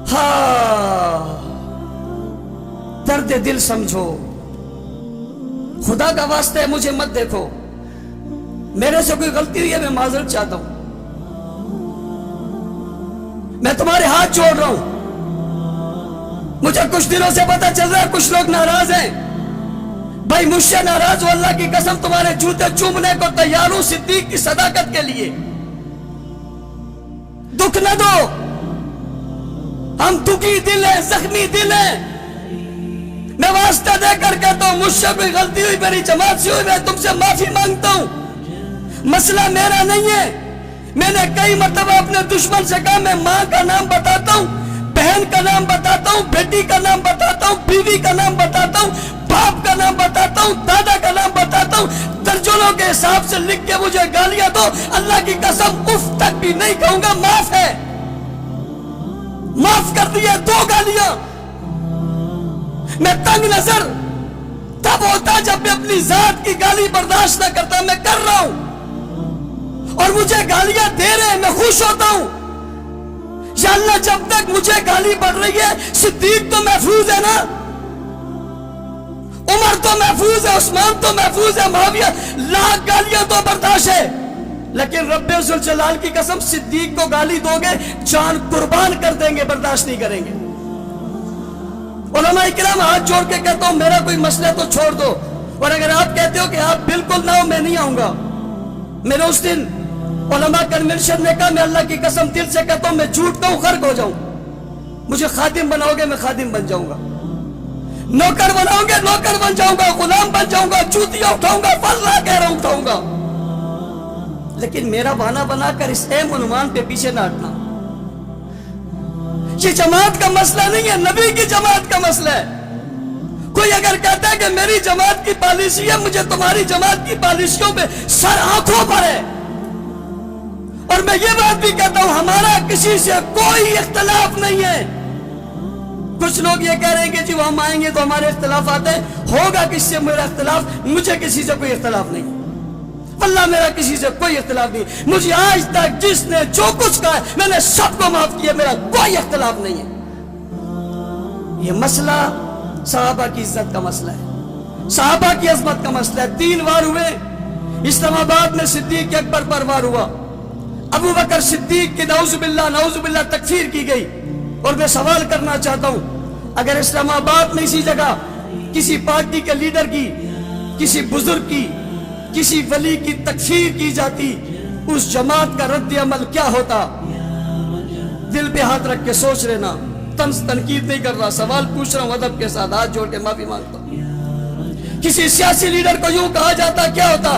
हाँ, दर्द दिल समझो, खुदा का वास्ते है मुझे मत देखो, मेरे से कोई गलती हुई है मैं माजरत चाहता हूं, मैं तुम्हारे हाथ जोड़ रहा हूं। मुझे कुछ दिनों से पता चल रहा है कुछ लोग नाराज हैं। भाई मुझसे नाराज हो, अल्लाह की कसम तुम्हारे जूते चूमने को तैयार हूं सिद्दीक की सदाकत के लिए। दुख न दो, हम दुखी दिल है, जख्मी दिल है। मैं वास्ता देकर कहता हूं मुझसे कोई गलती हुई, मेरी जमात से हुई, मैं तुमसे माफी मांगता हूं। मसला मेरा नहीं है। मैंने कई मरतबा अपने दुश्मन से कहा मैं मां का नाम बताता हूं, बहन का नाम बताता हूं, बेटी का नाम बताता हूं, बीवी का नाम बताता हूं, बाप का नाम बताता हूं, दादा का नाम बताता हूं। दर्जनों के हिसाब से लिख के मुझे गालियां दो, अल्लाह की कसम उफ तक भी नहीं कहूंगा। माफ है, माफ कर दिया 2 गालियां। मैं तंग नजर तब होता जब मैं अपनी जात की गाली बर्दाश्त न करता। मैं कर रहा हूं और मुझे गालियां दे रहे हैं, मैं खुश होता हूं। या अल्लाह जब तक मुझे गाली पड़ रही है, सिद्दीक तो महफूज है ना, उमर तो महफूज है, उस्मान तो महफूज है, मुआविया, लाख गालियां तो बर्दाश्त है। लेकिन रब्बे जुल जलाल की कसम सिद्दीक को गाली दोगे जान कुर्बान कर देंगे, बर्दाश्त नहीं करेंगे। उलमा इकराम हाथ जोड़ के कहता हूं मेरा कोई मसला तो छोड़ दो, और अगर आप कहते हो कि आप बिल्कुल ना हो मैं नहीं आऊंगा। मैंने उस दिन उलमा कन्वेंशन में कहा मैं अल्लाह की कसम दिल से कहता हूं मैं झूठ कहूं खर्क हो जाऊं। मुझे खादिम बनाओगे मैं खादिम बन जाऊंगा, नौकर बनाओगे नौकर बन जाऊंगा, गुलाम बन जाऊंगा, जूतियां उठाऊंगा, फल्ला कह रहा उठाऊंगा। लेकिन मेरा बहाना बनाकर इस अहम उन्वान पे पीछे ना हटना। ये जमात का मसला नहीं है, नबी की जमात का मसला है। कोई अगर कहता है कि मेरी जमात की पॉलिसी है, मुझे तुम्हारी जमात की पॉलिसियों पे सर आंखों पर है। और मैं ये बात भी कहता हूं हमारा किसी से कोई इख्तलाफ नहीं है। कुछ लोग ये कह रहे हैं कि जी हम आएंगे तो हमारे इख्तलाफ आते हैं। होगा किससे मेरा इख्तलाफ? मुझे किसी से कोई इख्तलाफ नहीं, अल्लाह मेरा किसी से कोई इख्तलाफ नहीं। मुझे आज तक जिसने जो कुछ कहा मैंने सबको माफ किया, मेरा कोई इख्तलाफ नहीं है। ये मसला सहाबा की इज्जत का मसला है, सहाबा की अजमत का मसला है। 3 वार हुए, इस्लामाबाद में सिद्दीक अकबर पर वार हुआ, अबू बकर सिद्दीक की नऊजुबिल्लाह तकफीर की गई। और मैं सवाल करना चाहता हूं, अगर इस्लामाबाद में इसी जगह किसी पार्टी के लीडर की, किसी बुजुर्ग की, किसी वली की तकफीर की जाती, उस जमात का रद्द अमल क्या होता? दिल पे हाथ रख के सोच लेना। तंज तनकीद नहीं कर रहा, सवाल पूछ रहा हूं अदब के साथ, हाथ जोड़ के माफी मांगता हूं। किसी सियासी लीडर को यूं कहा जाता क्या होता?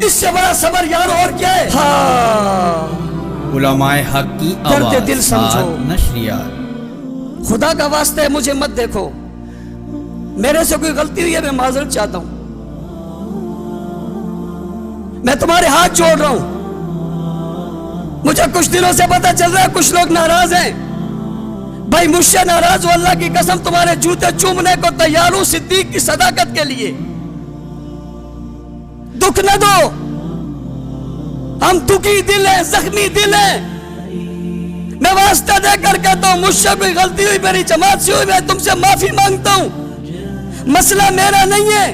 इससे बड़ा सबर यार और क्या है? हाँ, उलमाए हक की दर्द दिल समझो, नशरियात। खुदा का वास्ते है मुझे मत देखो, मेरे से कोई गलती हुई है मैं माजरत चाहता हूं, मैं तुम्हारे हाथ जोड़ रहा हूं। मुझे कुछ दिनों से पता चल रहा है कुछ लोग नाराज हैं। भाई मुझसे नाराज हो, अल्लाह की कसम तुम्हारे जूते चूमने को तैयार हूं सिद्दीक की सदाकत के लिए। दुख न दो, हम दुखी दिल है, जख्मी दिल है। मैं वास्ता देकर कहता हूं मुझसे कोई गलती हुई, मेरी जमात से हुई, मैं तुमसे माफी मांगता हूं। मसला मेरा नहीं है।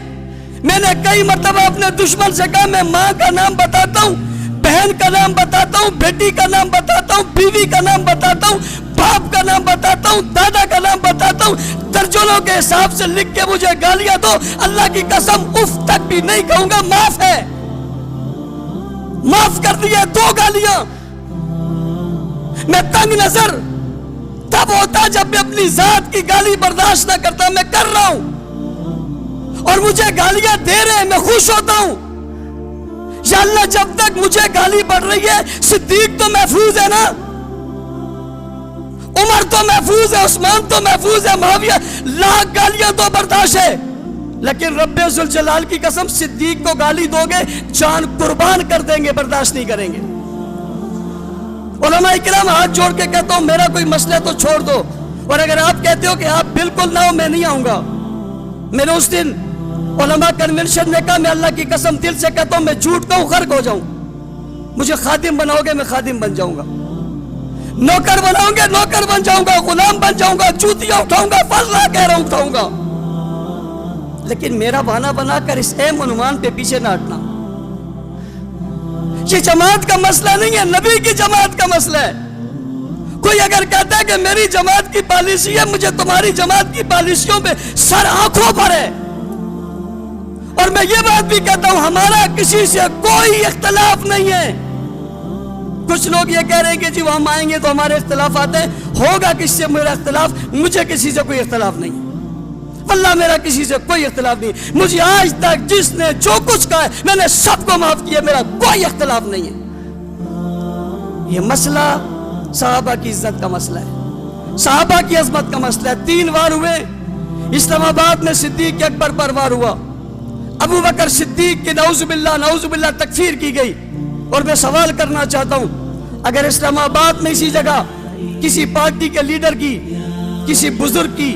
मैंने कई मरतबा अपने दुश्मन से कहा मैं मां का नाम बताता हूं, बहन का नाम बताता हूं, बेटी का नाम बताता हूं, बीवी का नाम बताता हूं, बाप का नाम बताता हूं, दादा का नाम बताता हूं। दर्जनों के हिसाब से लिख के मुझे गालियां दो, अल्लाह की कसम उफ तक भी नहीं कहूंगा। माफ है, माफ कर दिया 2 गालियां। मैं तंग नजर तब होता जब मैं अपनी जात की गाली बर्दाश्त न करता। मैं कर रहा हूं और मुझे गालियां दे रहे हैं, मैं खुश होता हूं। या अल्लाह जब तक मुझे गाली पड़ रही है, सिद्दीक तो महफूज है ना, उमर तो महफूज है, उस्मान तो महफूज है, मुआविया, लाख गालियां तो बर्दाश्त है। लेकिन रब्बे जुल जलाल की कसम सिद्दीक को गाली दोगे जान कुर्बान कर देंगे, बर्दाश्त नहीं करेंगे। उलमा इकराम हाथ जोड़ के कहता हूं मेरा कोई मसला तो छोड़ दो, और अगर आप कहते हो कि आप बिल्कुल ना हो मैं नहीं आऊंगा। मैंने उस दिन उलमा कन्वेंशन में कहा मैं अल्लाह की कसम दिल से कहता हूं मैं झूठ कहूं खर्क हो जाऊं। मुझे खादिम बनाओगे मैं खादिम बन जाऊंगा, नौकर बनाओगे, नौकर बन जाऊंगा, गुलाम बन जाऊंगा, जूतियां उठाऊंगा, फजला कह रहा उठाऊंगा, लेकिन मेरा बहाना बनाकर इस अहम उन्वान पे पीछे ना हटना। ये जमात का मसला नहीं है, नबी की जमात का मसला है। कोई अगर कहता है कि मेरी जमात की पॉलिसी है, मुझे तुम्हारी जमात की पॉलिसियों पे सर आंखों पर है। और मैं ये बात भी कहता हूं, हमारा किसी से कोई इख्तलाफ नहीं है। कुछ लोग ये कह रहे हैं कि जी हम आएंगे तो हमारे इख्तलाफ आते हैं, होगा किससे मेरा इख्तलाफ? मुझे किसी से कोई इख्तलाफ नहीं, वल्लाह मेरा किसी से कोई इख्तलाफ नहीं। मुझे आज तक जिसने जो कुछ कहा है मैंने सबको माफ किया, मेरा कोई इख्तलाफ नहीं है। ये मसला सहाबा की इज्जत का मसला है, सहाबा की अजमत का मसला है। 3 वार हुए, इस्लामाबाद में सिद्दीक अकबर पर वार हुआ, अबू बकर सिद्दीक की नऊजुबिल्लाह तकफीर की गई। और मैं सवाल करना चाहता हूं, अगर इस्लामाबाद में इसी जगह किसी पार्टी के लीडर की, किसी बुजुर्ग की,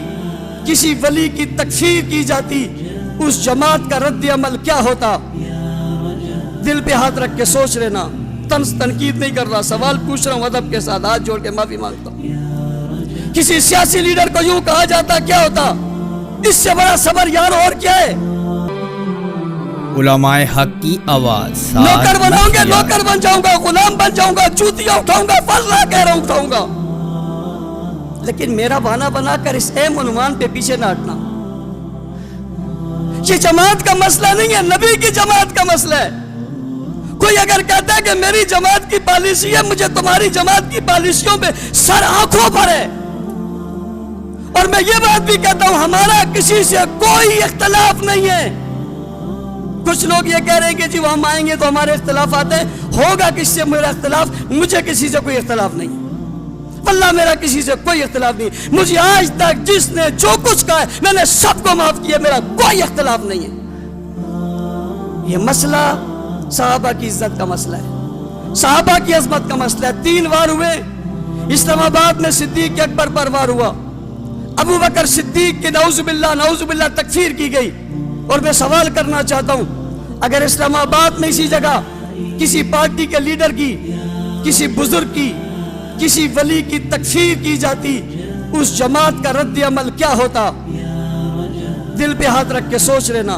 किसी वली की तकफीर की जाती, उस जमात का रद्द अमल क्या होता? दिल पे हाथ रख के सोच लेना। तनकीद नहीं कर रहा, सवाल पूछ रहा हूं अदब के साथ, हाथ जोड़ के माफी मांगता हूं। किसी सियासी लीडर को यूं कहा जाता, क्या होता? इससे बड़ा सबर यार और क्या है? उलमाए हक की आवाज। नौकर बनाओगे, नौकर बन जाऊंगा, गुलाम बन जाऊंगा, जूतियां उठाऊंगा, फजला कह रहा उठाऊंगा, लेकिन मेरा बहाना बनाकर इस अहम उन्वान पे पीछे ना हटना। ये जमात का मसला नहीं है, नबी की जमात का मसला है। कोई अगर कहता है कि मेरी जमात की पॉलिसी है, मुझे तुम्हारी जमात की पॉलिसियों पे सर आंखों पर है। और मैं ये बात भी कहता हूं, हमारा किसी से कोई इख्तलाफ नहीं है। कुछ लोग ये कह रहे हैं कि जी हम आएंगे तो हमारे इख्तलाफ आते हैं, होगा किससे मेरा इख्तलाफ? मुझे किसी से कोई इख्तलाफ नहीं, वल्लाह मेरा किसी से कोई इख्तलाफ नहीं। मुझे आज तक जिसने जो कुछ कहा है मैंने सबको माफ किया, मेरा कोई इख्तलाफ नहीं है। ये मसला सहाबा की इज्जत का मसला है, सहाबा की अजमत का मसला है। 3 वार हुए, इस्लामाबाद में सिद्दीक अकबर पर वार हुआ, अबू बकर सिद्दीक की नऊजुबिल्लाह तकफीर की गई। और मैं सवाल करना चाहता हूं, अगर इस्लामाबाद में इसी जगह किसी पार्टी के लीडर की, किसी बुजुर्ग की, किसी वली की तकफीर की जाती, उस जमात का रद्द अमल क्या होता? दिल पे हाथ रख के सोच लेना।